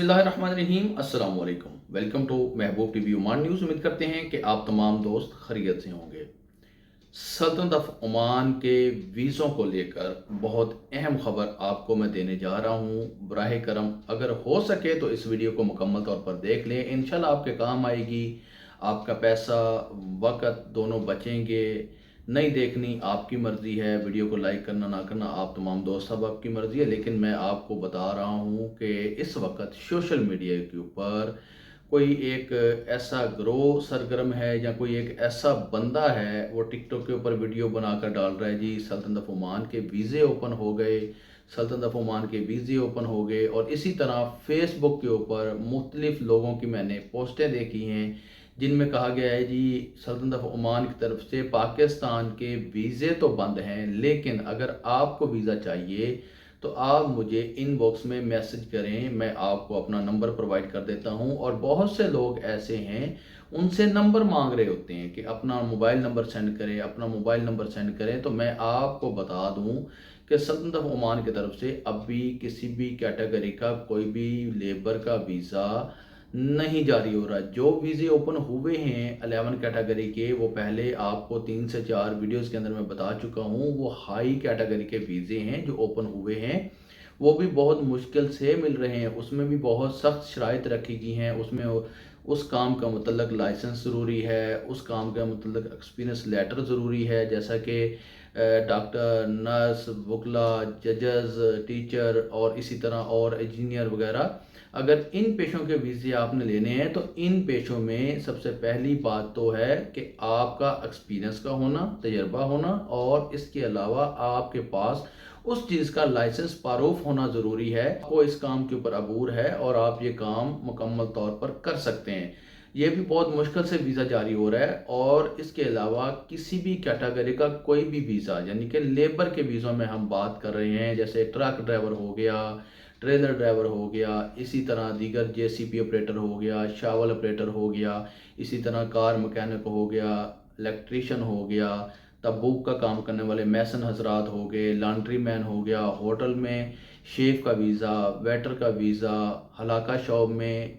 बिस्मिल्लाहिर्रहमानिर्रहीम। अस्सलाम वालेकुम। Welcome to Mehboob TV Oman news. उम्मीद करते हैं कि आप तमाम दोस्त खैरियत से होंगे। सल्तनत ऑफ ओमान के वीज़ों को लेकर बहुत अहम खबर आपको मैं देने जा रहा हूँ। बराह करम अगर हो सके तो इस वीडियो को मुकम्मल तौर पर देख लें, इंशाल्लाह आपके काम आएगी। आपका पैसा वक़्त दोनों बचेंगे। नहीं देखनी आपकी मर्ज़ी है, वीडियो को लाइक करना ना करना आप तमाम दोस्त साहब आपकी मर्ज़ी है, लेकिन मैं आपको बता रहा हूँ कि इस वक्त सोशल मीडिया के ऊपर कोई एक ऐसा ग्रोह सरगर्म है या कोई एक ऐसा बंदा है, वो टिकटॉक के ऊपर वीडियो बनाकर डाल रहा है जी सल्तनत ऑफ ओमान के वीज़े ओपन हो गए, सल्तनत ऑफ ओमान के वीज़े ओपन हो गए। और इसी तरह फेसबुक के ऊपर मुख्तलिफ़ लोगों की मैंने पोस्टें देखी हैं जिनमें कहा गया है जी सल्तनत ऑफ ओमान की तरफ से पाकिस्तान के वीज़े तो बंद हैं, लेकिन अगर आपको वीज़ा चाहिए तो आप मुझे इनबॉक्स में मैसेज करें, मैं आपको अपना नंबर प्रोवाइड कर देता हूं। और बहुत से लोग ऐसे हैं उनसे नंबर मांग रहे होते हैं कि अपना मोबाइल नंबर सेंड करें, अपना मोबाइल नंबर सेंड करें। तो मैं आपको बता दूं कि सल्तनत ऑफ ओमान की तरफ से अभी किसी भी कैटेगरी का कोई भी लेबर का वीज़ा नहीं जारी हो रहा। जो वीज़े ओपन हुए हैं 11 कैटेगरी के, वो पहले आपको 3 से 4 वीडियोस के अंदर मैं बता चुका हूँ, वो हाई कैटेगरी के वीज़े हैं जो ओपन हुए हैं। वो भी बहुत मुश्किल से मिल रहे हैं, उसमें भी बहुत सख्त शराइत रखी गई हैं। उसमें उस काम का मतलब लाइसेंस ज़रूरी है, उस काम का मतलब एक्सपीरियंस लेटर ज़रूरी है, जैसा कि डॉक्टर, नर्स, वकला, जजेस, टीचर और इसी तरह और इंजीनियर वगैरह। अगर इन पेशों के वीज़े आपने लेने हैं तो इन पेशों में सबसे पहली बात तो है कि आपका एक्सपीरियंस का होना, तजर्बा होना, और इसके अलावा आपके पास उस चीज़ का लाइसेंस पारूफ होना ज़रूरी है। आपको इस काम के ऊपर अबूर है और आप ये काम मुकम्मल तौर पर कर सकते हैं। ये भी बहुत मुश्किल से वीज़ा जारी हो रहा है। और इसके अलावा किसी भी कैटेगरी का कोई भी वीज़ा, यानी कि लेबर के वीज़ों में हम बात कर रहे हैं, जैसे ट्रक ड्राइवर हो गया, ट्रेलर ड्राइवर हो गया, इसी तरह दीगर जेसीबी ऑपरेटर हो गया, शावल ऑपरेटर हो गया, इसी तरह कार मैकेनिक हो गया, इलेक्ट्रीशियन हो गया, तबूक का काम करने वाले मैसन हजरात हो गए, लॉन्ड्री मैन हो गया, होटल में शेफ का वीज़ा, वेटर का वीज़ा, हलाका शॉप में,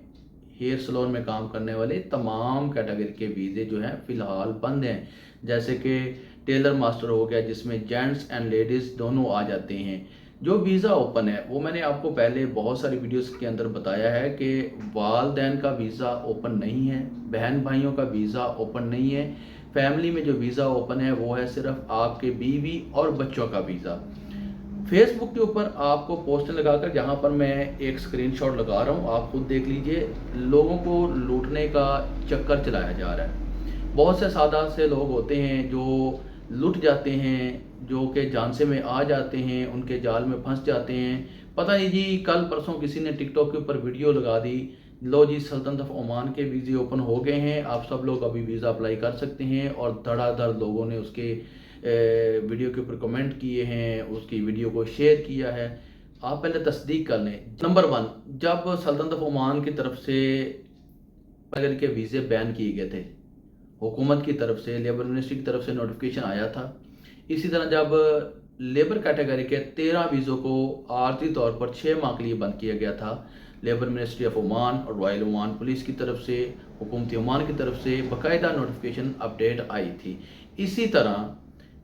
हेयर सलोन में काम करने वाले तमाम कैटेगरी के वीज़े जो हैं फ़िलहाल बंद हैं। जैसे कि टेलर मास्टर हो गया, जिसमें जेंट्स एंड लेडीज़ दोनों आ जाते हैं। जो वीज़ा ओपन है वो मैंने आपको पहले बहुत सारी वीडियोस के अंदर बताया है कि वालदैन का वीज़ा ओपन नहीं है, बहन भाइयों का वीज़ा ओपन नहीं है। फैमिली में जो वीज़ा ओपन है वो है सिर्फ आपके बीवी और बच्चों का वीज़ा। फेसबुक के ऊपर आपको पोस्टर लगाकर, जहां पर मैं एक स्क्रीनशॉट लगा रहा हूं, आप खुद देख लीजिए, लोगों को लूटने का चक्कर चलाया जा रहा है। बहुत से सादा से लोग होते हैं जो लुट जाते हैं, जो कि झांसे में आ जाते हैं, उनके जाल में फंस जाते हैं। पता नहीं जी, कल परसों किसी ने टिकटॉक के ऊपर वीडियो लगा दी, लो जी सल्तनत ऑफ ओमान के वीज़े ओपन हो गए हैं, आप सब लोग अभी वीज़ा अप्लाई कर सकते हैं। और धड़ाधड़ लोगों ने उसके वीडियो के ऊपर कमेंट किए हैं, उसकी वीडियो को शेयर किया है। आप पहले तस्दीक कर लें। नंबर 1, जब सल्तनत ऑफ ओमान की तरफ से अगर के वीज़े बैन किए गए थे, हुकूमत की तरफ से, लेबर मिनिस्ट्री की तरफ से नोटिफिकेशन आया था। इसी तरह जब लेबर कैटेगरी के 13 वीज़ों को आर्जी तौर पर 6 माह के लिए बंद किया गया था, लेबर मिनिस्ट्री ऑफ ओमान और रॉयल ओमान पुलिस की तरफ से, हुकूमत ओमान की तरफ से बाकायदा नोटिफिकेशन अपडेट आई थी। इसी तरह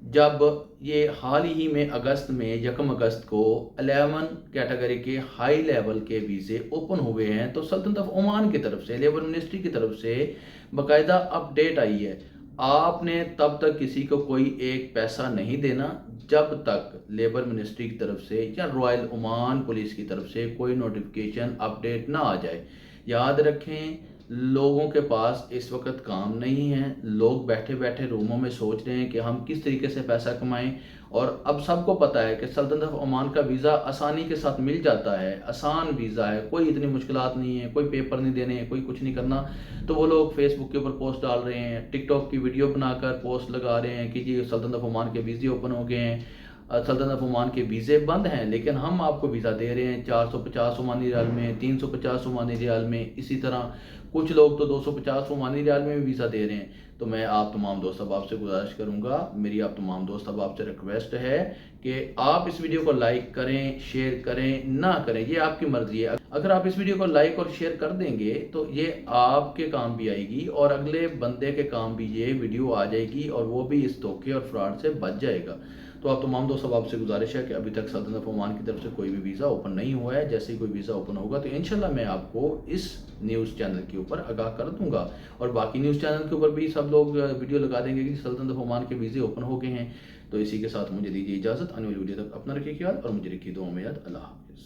जब ये हाल ही में अगस्त में 1 अगस्त को 11 कैटेगरी के हाई लेवल के वीज़े ओपन हुए हैं, तो सल्तनत ऑफ ओमान की तरफ से, लेबर मिनिस्ट्री की तरफ से बाकायदा अपडेट आई है। आपने तब तक किसी को कोई एक पैसा नहीं देना जब तक लेबर मिनिस्ट्री की तरफ से या रॉयल ओमान पुलिस की तरफ से कोई नोटिफिकेशन अपडेट ना आ जाए। याद रखें, लोगों के पास इस वक्त काम नहीं है, लोग बैठे बैठे रूमों में सोच रहे हैं कि हम किस तरीके से पैसा कमाएं। और अब सबको पता है कि सल्तनत ऑफ ओमान का वीज़ा आसानी के साथ मिल जाता है, आसान वीज़ा है, कोई इतनी मुश्किलात नहीं है, कोई पेपर नहीं देने हैं, कोई कुछ नहीं करना। तो वो लोग फेसबुक के ऊपर पोस्ट डाल रहे हैं, टिकटॉक की वीडियो बनाकर पोस्ट लगा रहे हैं कि जी सल्तनत ऑफ ओमान के वीज़े ओपन हो गए हैं, सल्तनत ऑफ ओमान के वीज़े बंद हैं, लेकिन हम आपको वीज़ा दे रहे हैं 450 ओमानी रियाल में, 350 ओमानी रियाल में, इसी तरह कुछ लोग तो 250 ओमानी रियाल में भी वीज़ा दे रहे हैं। तो मैं आप तमाम दोस्त अब आपसे गुजारिश करूंगा, मेरी आप तमाम दोस्त अब आपसे रिक्वेस्ट है कि आप इस वीडियो को लाइक करें, शेयर करें, ना करें, ये आपकी मर्ज़ी है। اگر آپ اس ویڈیو کو لائک اور شیئر کر دیں گے تو یہ آپ کے کام بھی آئے گی اور اگلے بندے کے کام بھی یہ ویڈیو آ جائے گی اور وہ بھی اس دھوکے اور فراڈ سے بچ جائے گا۔ تو آپ تمام دوست، اب آپ سے گزارش ہے کہ ابھی تک سلطنت آف عمان کی طرف سے کوئی بھی ویزا اوپن نہیں ہوا ہے، جیسے ہی کوئی ویزا اوپن ہوگا تو انشاءاللہ میں آپ کو اس نیوز چینل کے اوپر آگاہ کر دوں گا، اور باقی نیوز چینل کے اوپر بھی سب لوگ ویڈیو لگا دیں گے کہ سلطنت آف عمان کے ویزے اوپن ہو گئے ہیں۔ تو اسی کے ساتھ مجھے دیجیے اجازت، آنے والی ویڈیو تک اپنا رکھیے خیال اور مجھے رکھیے دعاؤں میں یاد۔ اللہ حافظ۔